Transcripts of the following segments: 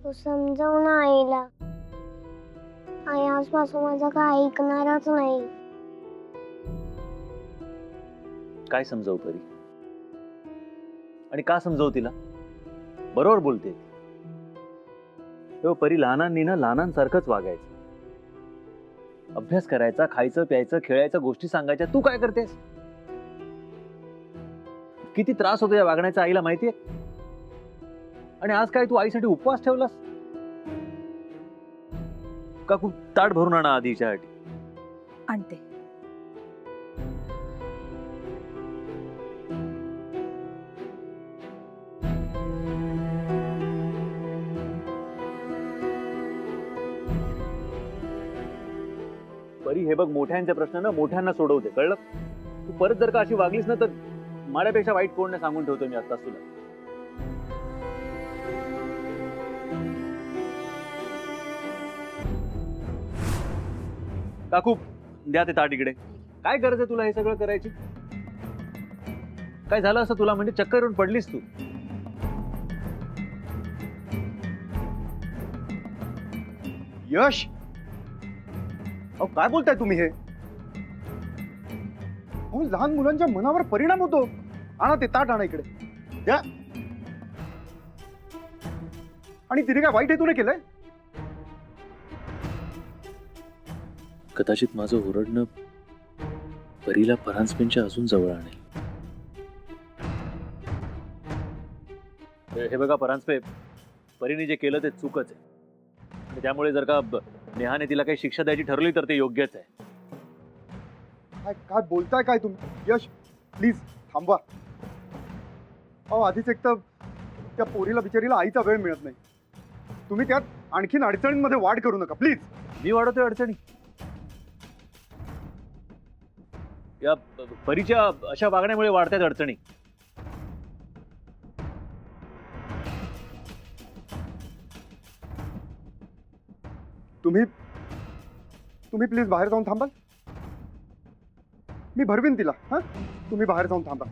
तू समजव ना आईला. आई आजपासून माझं काय ऐकणारच नाही. काय समजावू परी? आणि का समजावू तिला? बरोबर बोलते. तेव्हा परी लहानांनी ना लहानांसारखंच वागायचं. अभ्यास करायचा, खायचं प्यायचं खेळायचं, गोष्टी सांगायच्या. तू काय करतेस? किती त्रास होतो या वागण्याचा आईला माहितीये. आणि आज काय तू आईसाठी उपवास ठेवलास का? खूप ताट भरून आणा आधी हिच्यासाठी. आणते. परी हे बघ, मोठ्यांचे प्रश्न ना मोठ्यांना सोडवते, कळलं? तू परत जर का अशी वागलीस ना तर माझ्यापेक्षा वाईट कोण नाही सांगून ठेवतो मी आत्ताच तुला. काकू द्या ते ताट इकडे. काय गरज आहे तुला हे सगळं करायची? काय झालं असं तुला? म्हणजे चक्कर येऊन पडलीस तू? यश, अहो काय बोलताय तुम्ही हे? अहो लहान मुलांच्या मनावर परिणाम होतो. आणा ते ताट, आणा इकडे द्या. आणि तिने काय वाईट हेतूने केलंय? कदाचित माझं ओरडणं परीला परांजपेंच्या अजून जवळ आणेल. हे बघा परांजपे, परीने जे केलं ते चूकच आहे. आणि त्यामुळे जर का नेहाने तिला काही शिक्षा द्यायची ठरवली तर ते योग्यच आहे. काय काय बोलताय काय तुम्ही? यश प्लीज थांबवा. अहो आधीच एक तर त्या पोरीला बिचारीला आईचा वेळ मिळत नाही. तुम्ही त्यात आणखीन अडचणींमध्ये वाढ करू नका प्लीज. मी वाढवतोय अडचणी? या परीच्या अशा वागण्यामुळे वाढत्यात अडचणी. तुम्ही तुम्ही प्लीज बाहेर जाऊन थांबाल? मी भरवीन तिला. हा, तुम्ही बाहेर जाऊन थांबा.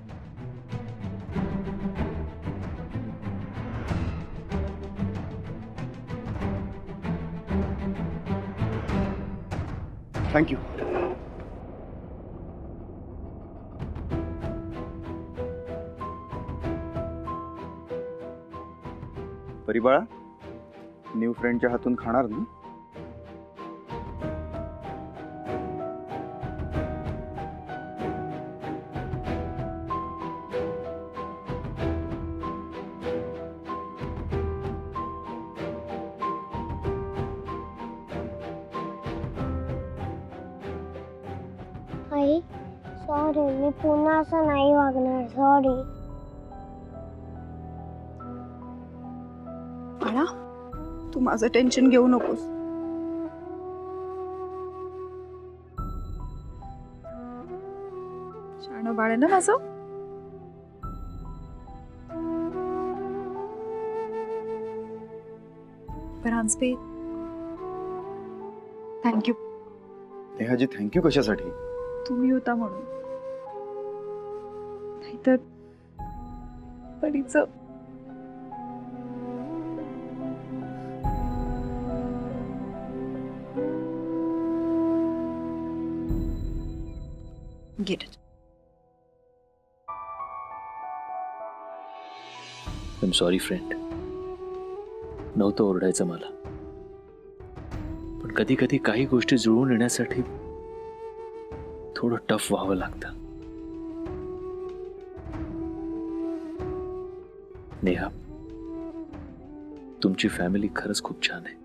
थँक्यू. परिबाळा, न्यू फ्रेंडच्या हातून खाणार ना? आई सॉरी, मी पुन्हा असं नाही वागणार. सॉरी. बाळा, तू माझं टेन्शन घेऊ नकोस. शाणं बाळ आहे ना माझं. परांजपे, थँक्यू. नेहाजी थँक्यू कशासाठी? तुम्ही होता म्हणून. नाहीतर परीचं. Get it. I'm sorry friend. नव्हतं ओरडायचं मला. पण कधी कधी काही गोष्टी जुळवून येण्यासाठी थोडं टफ व्हावं लागतं. नेहा, तुमची फॅमिली खरंच खूप छान आहे.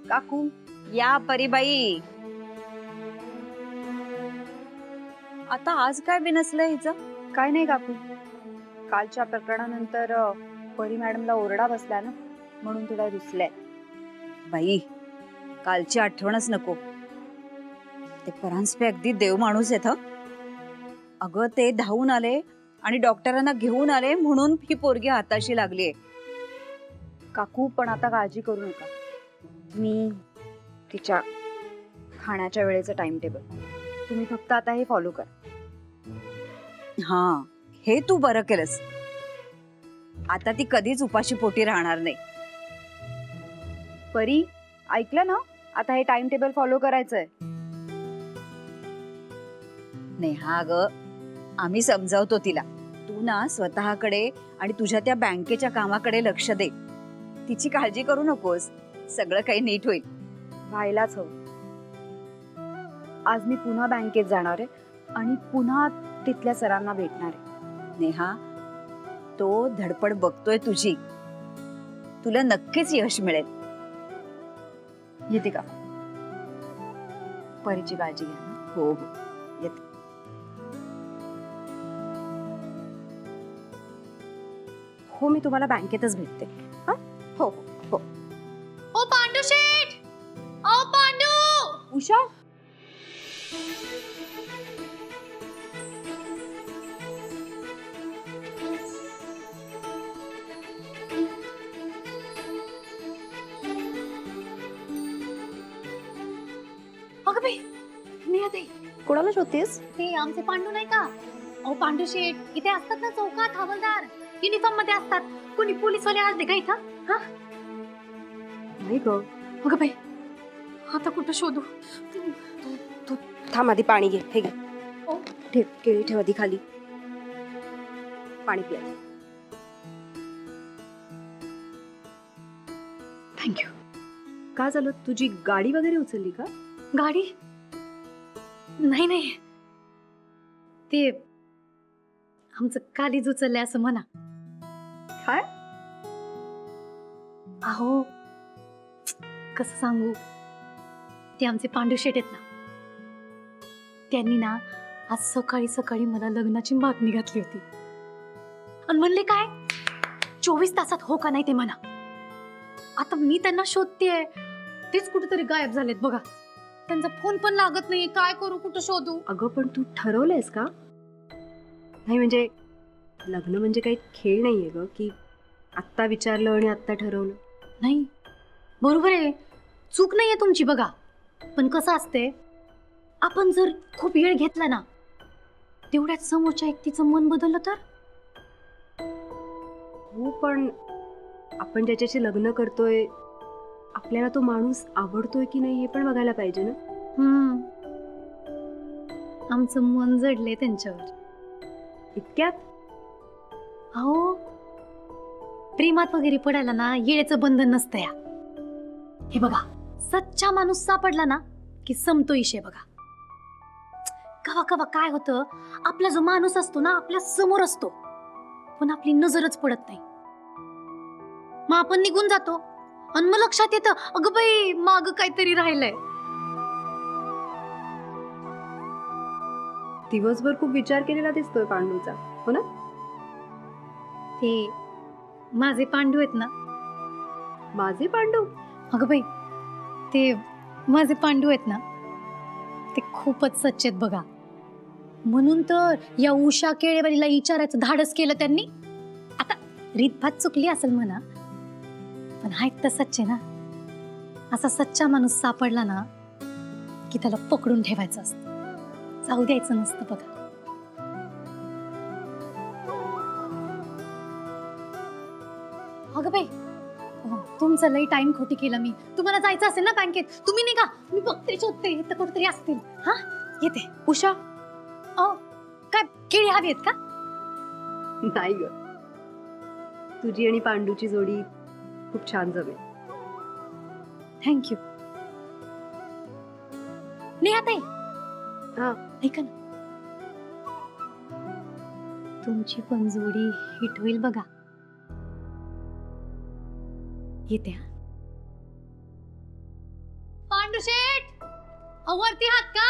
काकू या परीबाई. आता आज काय बिनसलं हिचं? काय नाही काकू, कालच्या प्रकरणानंतर परी मॅडमला ओरडा बसला ना, म्हणून थोडा रुसलाय. बाई, कालची आठवणच नको. ते परांजपे अगदी देव माणूस आहेत. अगं ते धावून आले आणि डॉक्टरांना घेऊन आले म्हणून ही पोरगी हाताशी लागलीये. काकू पण आता काळजी करू नका. मी तिच्या खाण्याच्या वेळेचं टाइम टेबल. तुम्ही फक्त आता हे फॉलो करा. हा, हे तू बरं केलंस. आता ती कधीच उपाशी पोटी राहणार नाही. परी, ऐकलं ना? आता हे टाइम टेबल फॉलो करायचंय. नेहा ग, आम्ही समजावतो तिला. तू ना स्वतःकडे आणि तुझ्या त्या बँकेच्या कामाकडे लक्ष दे. तिची काळजी करू नकोस. सगळं काही नीट होईल. व्हायलाच हवं. आज मी पुन्हा बँकेत जाणार आहे आणि पुन्हा तिथल्या सरांना भेटणार आहे. नेहा, तो धडपड बघतोय तुझी. तुला नक्कीच यश मिळेल. येते का? परीची काळजी घ्या ना. हो हो, येते. हो, मी तुम्हाला बँकेतच भेटते. हा, हो हो हो. ओ पांडू शेठ, ओ पांडू. उषा, अगं बाई, मी आता कोणाला शोधतेस? ते आमचे पांडू नाही का? ओ पांडू शेठ, इथे असतात ना चौकात हवालदार, युनिफॉर्म मध्ये असतात. कोणी पोलीसवाले आलते का इथं? हा, नाही ग. अगं बाई, आता कुठं शोधू? तू थांब, आधी पाणी घे. हे घे. ओ. ठेव, केळी ठेव आधी खाली. पाणी पिया. थँक्यू. का झालं? तुझी गाडी वगैरे उचलली का? गाडी नाही नाही, ते आमचं कालीज उचललंय असं म्हणा. काय? अहो, कसं सांगू, ते आमचे पांडू शेट आहेत ना, त्यांनी ना आज सकाळी सकाळी मला लग्नाची मागणी घातली होती आणि म्हणले काय 24 तासात हो का नाही ते म्हणा. आता मी त्यांना शोधतेय, तेच कुठेतरी गायब झालेत बघा. त्यांचा फोन पण लागत नाही. काय करू, कुठं शोधू? अगं पण तू ठरवलंयस का? नाही म्हणजे लग्न म्हणजे काही खेळ नाहीये ग, की आत्ता विचारलं आणि आत्ता ठरवलं. नाही, बरोबर आहे, चूक नाहीये तुमची बघा. पण कसं असते, आपण जर खूप वेळ घेतला ना, तेवढ्यात समोरच्या व्यक्तीचं मन बदललं तर? हो, पण आपण ज्याच्याशी लग्न करतोय, आपल्याला तो माणूस आवडतोय की नाही हे पण बघायला पाहिजे ना. आमचं मन जडले त्यांच्यावर. इतक्यात? अहो, प्रेमात वगैरे पडायला ना येळेचं बंधन नसतं या. हे बघा, सच्चा माणूस सापडला ना की संपतो इशे बघा. कवा कवा काय होतं, आपला जो माणूस असतो ना आपल्या समोर असतो, पण आपली नजरच पडत नाही. मग आपण निघून जातो आणि मग लक्षात येतं, अगं बाई माग काहीतरी राहिलंय. दिवसभर खूप विचार केलेला दिसतोय पांडूचा, हो ना? ते माझे पांडू आहेत ना. माझे पांडू? अगं बाई, ते माझे पांडू आहेत ना, ते खूपच सच्चे आहेत बघा. म्हणून तर या उषा केळेवालीला विचारायचं धाडस केलं त्यांनी. आता रीतभात चुकली असेल म्हणा, पण आहेत तर सच्चे ना. असा सच्चा माणूस सापडला ना की त्याला पकडून ठेवायचं असतं, जाऊ द्यायचं नसतं बघा. अगं बाई, तुमचं लई टाइम खोटी केला मी. तुम्हाला जायचं असेल ना बँकेत, तुम्ही निघा, मी बघते शोधते, इथं कुठेतरी असतील. हा, येते. उषा, काय केळी हवी आहेत का? नाही ग, तुझी आणि पांडूची जोडी खूप छान जमेल. थँक्यू. नेहाताई, हा, ऐका ना, तुमची पण जोडी हिट होईल बघा. येते. पांडू शेठ, वरती हात का?